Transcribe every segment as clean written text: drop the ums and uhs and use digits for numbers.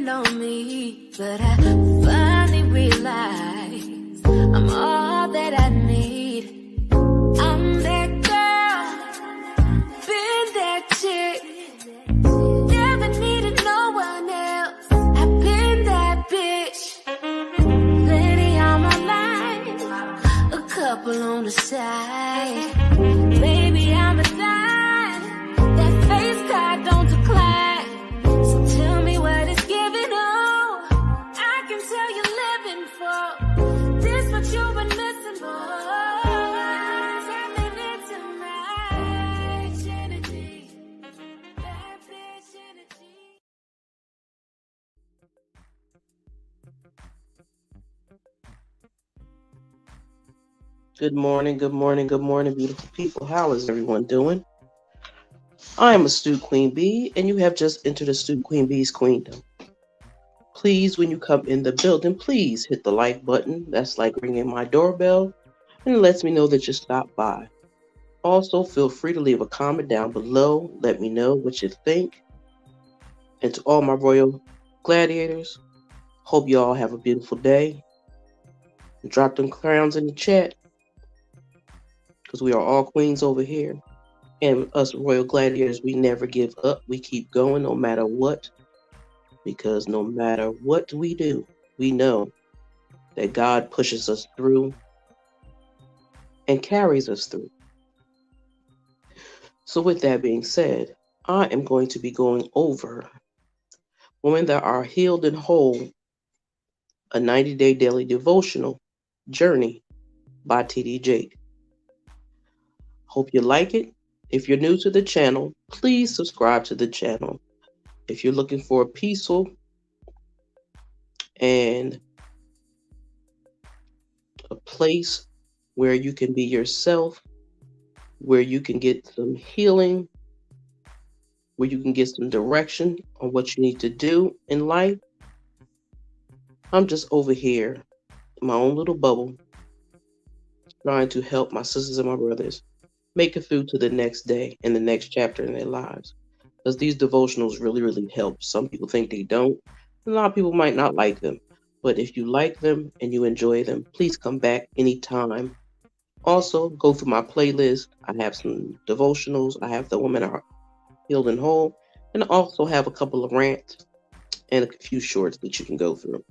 waiting on me, but I finally realized I'm all that I need. I'm that girl, been that chick, never needed no one else. I've been that bitch, plenty on my mind, a couple on the side. Baby, I'm a dime, that face card don't decline. So tell me what it's giving, oh, I can tell you're living for this, what you've been missing, boy. Tapping into my energy, that bitch energy. Good morning, good morning, good morning, beautiful people. How is everyone doing? I am Astute Queen Bee, and you have just entered Astute Queen Bee's Queendom. Please, when you come in the building, please hit the like button. That's like ringing my doorbell, and it lets me know that you stopped by. Also, feel free to leave a comment down below. Let me know what you think. And to all my royal gladiators, hope you all have a beautiful day. Drop them crowns in the chat, because we are all queens over here. And us royal gladiators, we never give up. We keep going no matter what. Because no matter what we do, we know that God pushes us through and carries us through. So with that being said, I am going to be going over Women That Are Healed and Whole, a 90-day daily devotional journey by T.D. Jakes. Hope you like it. If you're new to the channel, please subscribe to the channel. If you're looking for a peaceful and a place where you can be yourself, where you can get some healing, where you can get some direction on what you need to do in life, I'm just over here in my own little bubble, trying to help my sisters and my brothers make it through to the next day and the next chapter in their lives. Because these devotionals really, really help. Some people think they don't. A lot of people might not like them. But if you like them and you enjoy them, please come back anytime. Also, go through my playlist. I have some devotionals. I have the Women Are Healed and Whole. And I also have a couple of rants and a few shorts that you can go through.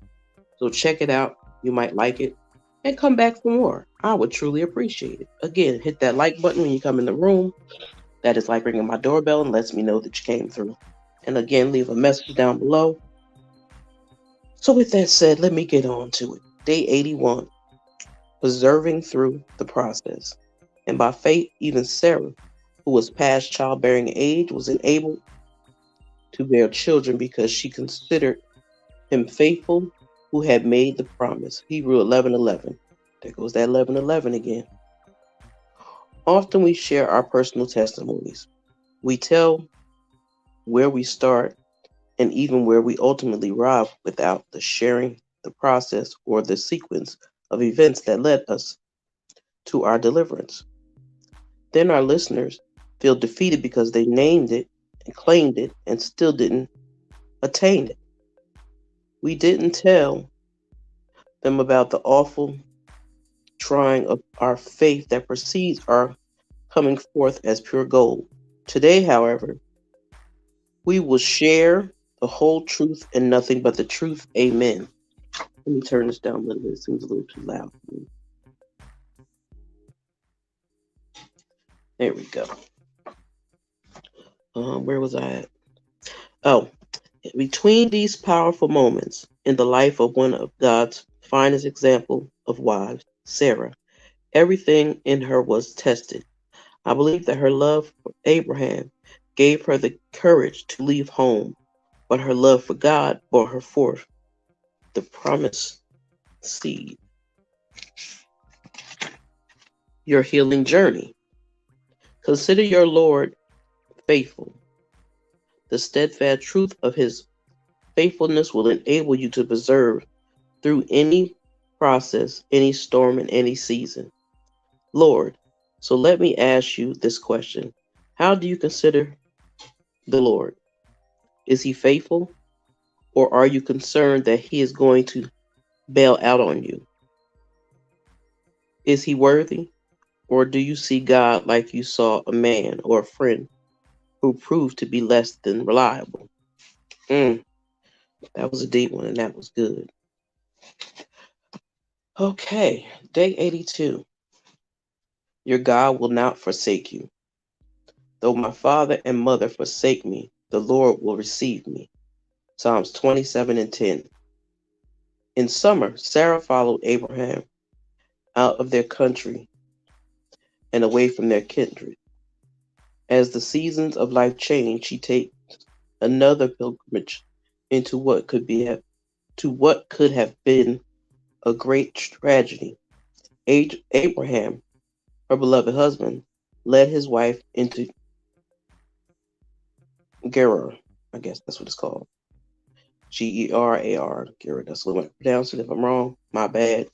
So check it out. You might like it. And come back for more. I would truly appreciate it. Again, hit that like button when you come in the room. That is like ringing my doorbell and lets me know that you came through. And again, leave a message down below. So with that said, let me get on to it. Day 81, Preserving Through the Process. And by faith, even Sarah, who was past childbearing age, was enabled to bear children because she considered him faithful who had made the promise. Hebrew 11:11. There goes that 11:11 again. Often we share our personal testimonies. We tell where we start and even where we ultimately arrive without the sharing the process or the sequence of events that led us to our deliverance. Then our listeners feel defeated because they named it and claimed it and still didn't attain it. We didn't tell them about the awful trying of our faith that precedes our coming forth as pure gold. Today, however, we will share the whole truth and nothing but the truth. Amen. Let me turn this down a little bit. It seems a little too loud for me. There we go. Where was I at? Oh, between these powerful moments in the life of one of God's finest example of wives, Sarah, everything in her was tested. I believe that her love for Abraham gave her the courage to leave home, but her love for God brought her forth the promised seed. Your healing journey. Consider your Lord faithful. The steadfast truth of his faithfulness will enable you to preserve through any process, any storm, and any season. Lord, so let me ask you this question. How do you consider the Lord? Is he faithful? Or are you concerned that he is going to bail out on you? Is he worthy? Or do you see God like you saw a man or a friend who proved to be less than reliable? Mm, that was a deep one, and that was good. Okay, day 82. Your God will not forsake you. Though my father and mother forsake me, the Lord will receive me. Psalms 27 and 10. In summer, Sarah followed Abraham out of their country and away from their kindred. As the seasons of life change, she takes another pilgrimage into what could have been a great tragedy. Abraham, her beloved husband, led his wife into Gerar. I guess that's what it's called. Gerar. Gerar. That's what I pronounce it. If I'm wrong, my bad.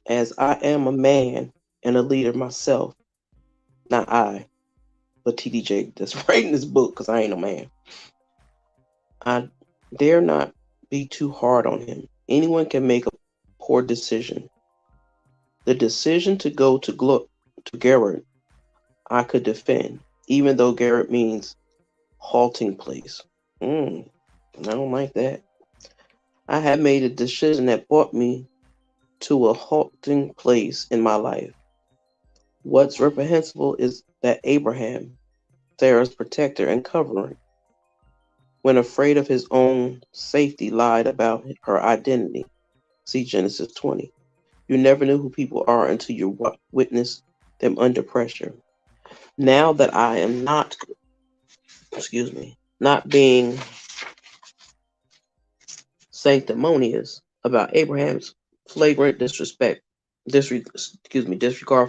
As I am a man and a leader myself, not I, but TDJ that's writing this book because I ain't no man. I dare not be too hard on him. Anyone can make a poor decision. The decision to go to Gerard I could defend, even though Gerard means halting place. I don't like that. I had made a decision that brought me to a halting place in my life. What's reprehensible is that Abraham, Sarah's protector and covering, when afraid of his own safety, lied about her identity. See Genesis 20. You never know who people are until you witness them under pressure. Now that I am not being sanctimonious about Abraham's flagrant disregard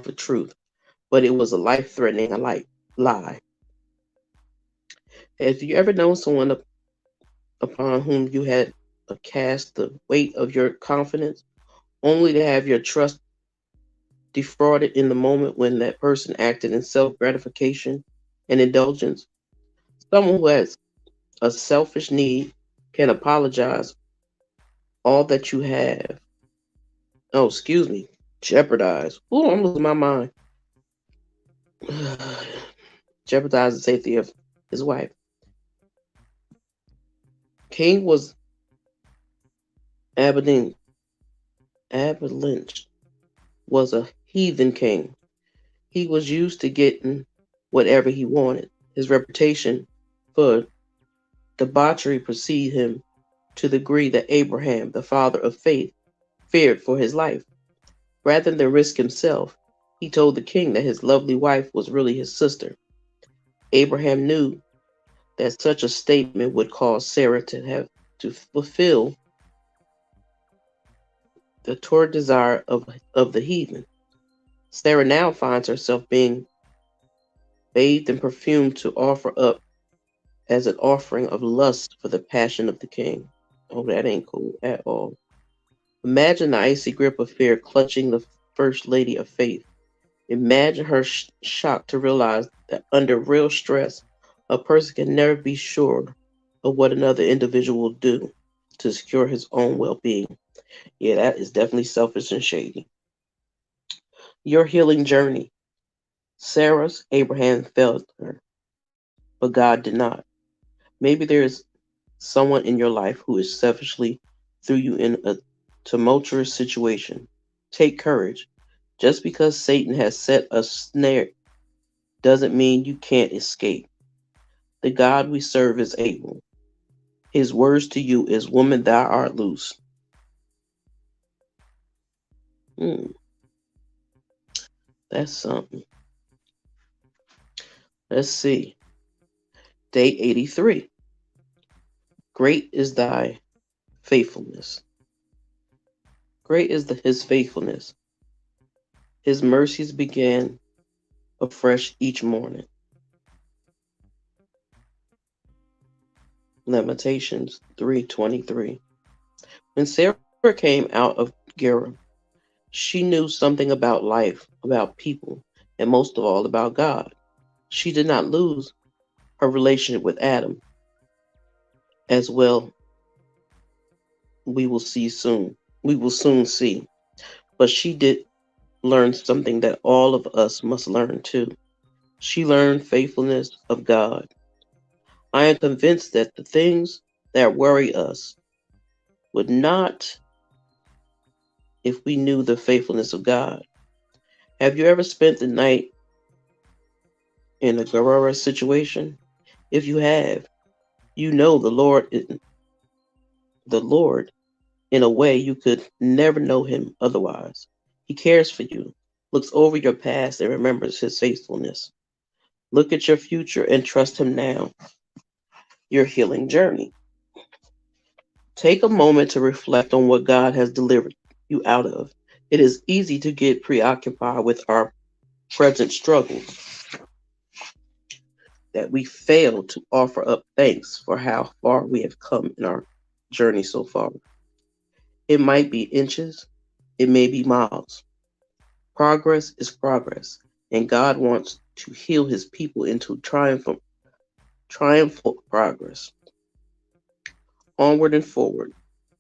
for truth, but it was a life-threatening lie. Have you ever known someone upon whom you had cast the weight of your confidence, only to have your trust defrauded in the moment when that person acted in self-gratification and indulgence? Someone who has a selfish need can apologize all that you have. Oh, excuse me. Jeopardize. Ooh, I'm losing my mind. Jeopardize the safety of his wife. King was Aberdeen. Lynch was a heathen king. He was used to getting whatever he wanted. His reputation for debauchery preceded him to the degree that Abraham, the father of faith, feared for his life. Rather than risk himself, he told the king that his lovely wife was really his sister. Abraham knew that such a statement would cause Sarah to fulfill the torrid desire of the heathen. Sarah now finds herself being bathed in perfume to offer up as an offering of lust for the passion of the king. Oh, that ain't cool at all. Imagine the icy grip of fear clutching the first lady of faith. Imagine her shock to realize that under real stress, a person can never be sure of what another individual will do to secure his own well-being. Yeah, that is definitely selfish and shady. Your healing journey. Sarah's Abraham failed her, but God did not. Maybe there is someone in your life who is selfishly threw you in a tumultuous situation. Take courage. Just because Satan has set a snare doesn't mean you can't escape. The God we serve is able. His words to you is, "Woman, thou art loose." Hmm, that's something. Let's see. Day 83. Great is thy faithfulness. Great is his faithfulness. His mercies began afresh each morning. Lamentations 3:23. When Sarah came out of Gerar, she knew something about life, about people, and most of all about God. She did not lose her relationship with Adam as well. We will see soon. We will soon see. But she did learn something that all of us must learn too. She learned faithfulness of God. I am convinced that the things that worry us would not if we knew the faithfulness of God. Have you ever spent the night in a Guerrero situation? If you have, you know the Lord in a way you could never know him otherwise. He cares for you, looks over your past and remembers his faithfulness. Look at your future and trust him now, your healing journey. Take a moment to reflect on what God has delivered you out of. It is easy to get preoccupied with our present struggles that we fail to offer up thanks for how far we have come in our journey so far. It might be inches, it may be miles. Progress is progress, and God wants to heal his people into triumphal progress. Onward and forward,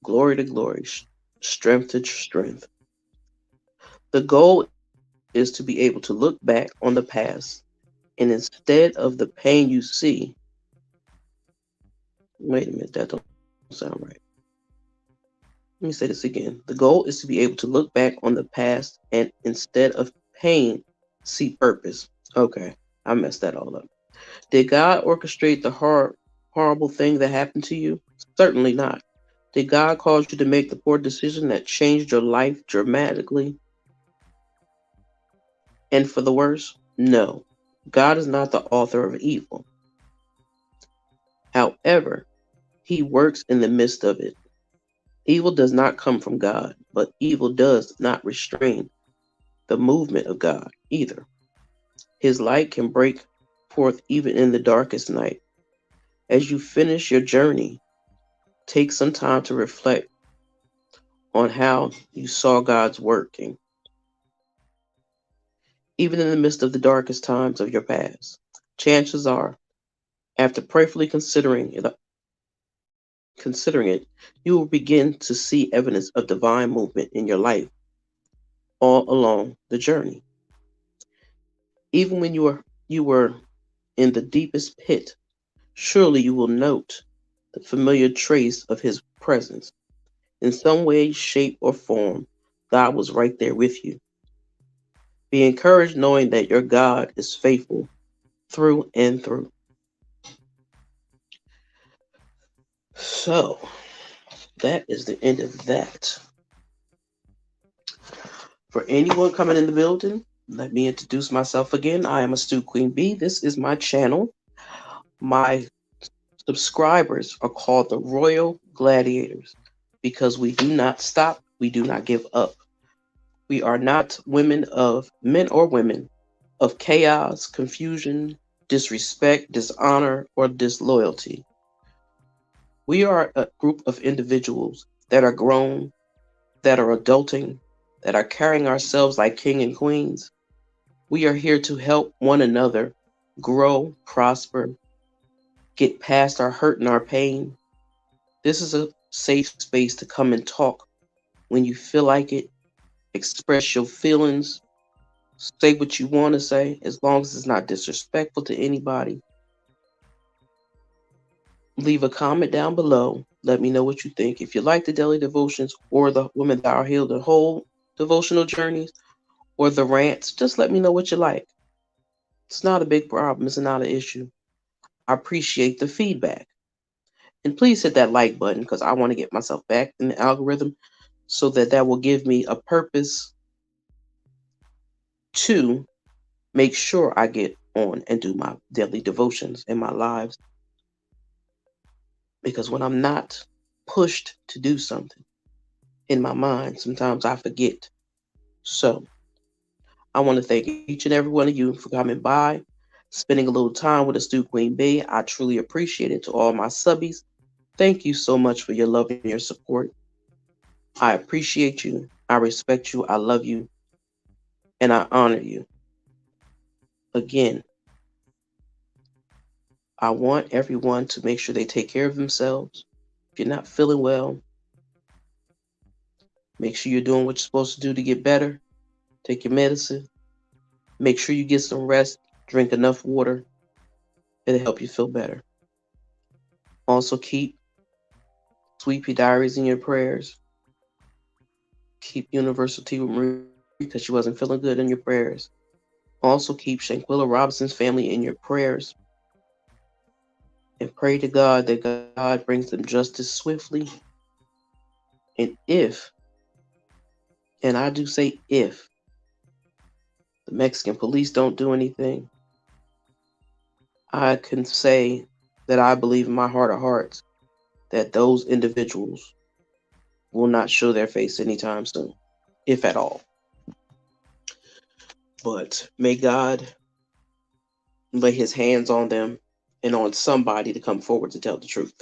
glory to glory, strength to strength. The goal is to be able to look back on the past, and instead of the pain you see, wait a minute, that don't sound right. Let me say this again. The goal is to be able to look back on the past and instead of pain, see purpose. Okay, I messed that all up. Did God orchestrate the horrible thing that happened to you? Certainly not. Did God cause you to make the poor decision that changed your life dramatically and for the worse? No. God is not the author of evil. However, he works in the midst of it. Evil does not come from God, but evil does not restrain the movement of God either. His light can break forth even in the darkest night. As you finish your journey, take some time to reflect on how you saw God's working, even in the midst of the darkest times of your past. Chances are, after prayerfully considering it, you will begin to see evidence of divine movement in your life all along the journey. Even when you were in the deepest pit, surely you will note the familiar trace of his presence. In some way, shape, or form, God was right there with you. Be encouraged knowing that your God is faithful through and through. So, that is the end of that. For anyone coming in the building, let me introduce myself again. I am Astute Queen Bee. This is my channel. My subscribers are called the Royal Gladiators because we do not stop, we do not give up. We are not men or women of chaos, confusion, disrespect, dishonor, or disloyalty. We are a group of individuals that are grown, that are adulting, that are carrying ourselves like king and queens. We are here to help one another grow, prosper, get past our hurt and our pain. This is a safe space to come and talk when you feel like it, express your feelings, say what you want to say, as long as it's not disrespectful to anybody. Leave a comment down below. Let me know what you think. If you like the daily devotions or the Women That Are Healed, the whole devotional journeys, or the rants, just let me know what you like. It's not a big problem. It's not an issue. I appreciate the feedback. And please hit that like button because I want to get myself back in the algorithm so that that will give me a purpose to make sure I get on and do my daily devotions in my lives. Because when I'm not pushed to do something in my mind, sometimes I forget. So I want to thank each and every one of you for coming by, spending a little time with Astute Queen Bee. I truly appreciate it. To all my subbies, thank you so much for your love and your support. I appreciate you. I respect you. I love you. And I honor you. Again, I want everyone to make sure they take care of themselves. If you're not feeling well, make sure you're doing what you're supposed to do to get better. Take your medicine. Make sure you get some rest. Drink enough water. It'll help you feel better. Also, keep Sweet Pea Diaries in your prayers. Keep Universal Tea with Marie because she wasn't feeling good in your prayers. Also, keep Shanquilla Robinson's family in your prayers. And pray to God that God brings them justice swiftly. And if, and I do say if, the Mexican police don't do anything, I can say that I believe in my heart of hearts that those individuals will not show their face anytime soon, if at all. But may God lay his hands on them and on somebody to come forward to tell the truth.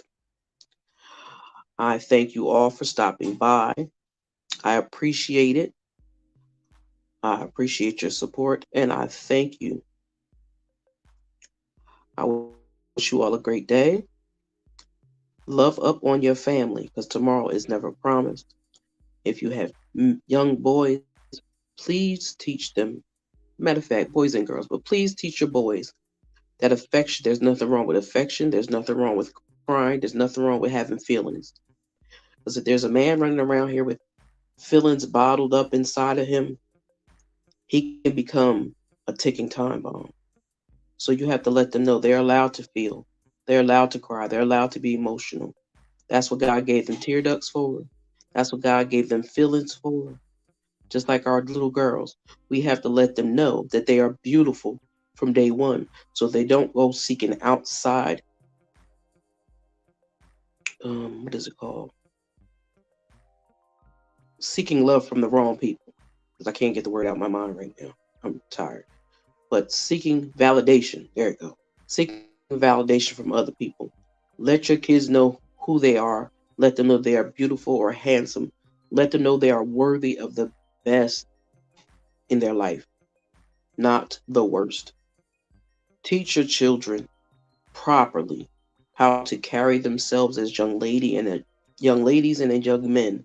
I thank you all for stopping by. I appreciate it. I appreciate your support and I thank you. I wish you all a great day. Love up on your family because tomorrow is never promised. If you have young boys, please teach them. Matter of fact, boys and girls, but please teach your boys that affection, there's nothing wrong with affection. There's nothing wrong with crying. There's nothing wrong with having feelings. Because if there's a man running around here with feelings bottled up inside of him, he can become a ticking time bomb. So you have to let them know they're allowed to feel. They're allowed to cry. They're allowed to be emotional. That's what God gave them tear ducts for. That's what God gave them feelings for. Just like our little girls, we have to let them know that they are beautiful from day one so they don't go seeking outside, what is it called? Seeking love from the wrong people. Because I can't get the word out of my mind right now. I'm tired. But seeking validation. There you go. Seeking validation from other people. Let your kids know who they are. Let them know they are beautiful or handsome. Let them know they are worthy of the best in their life, not the worst. Teach your children properly how to carry themselves as young ladies and as young men.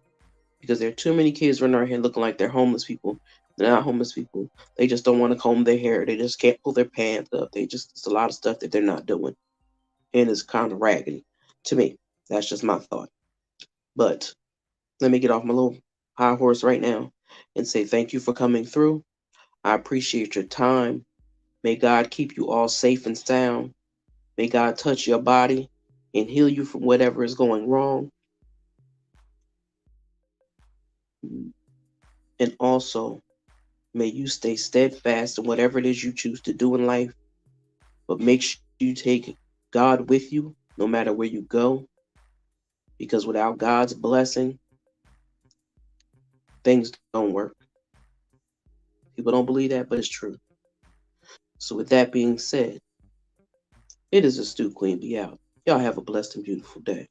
Because there are too many kids running around here looking like they're homeless people. They're not homeless people. They just don't want to comb their hair. They just can't pull their pants up. It's a lot of stuff that they're not doing. And it's kind of raggedy to me. That's just my thought. But let me get off my little high horse right now and say thank you for coming through. I appreciate your time. May God keep you all safe and sound. May God touch your body and heal you from whatever is going wrong. And also, may you stay steadfast in whatever it is you choose to do in life. But make sure you take God with you no matter where you go. Because without God's blessing, things don't work. People don't believe that, but it's true. So, with that being said, it is a Stu Queen be out. Y'all have a blessed and beautiful day.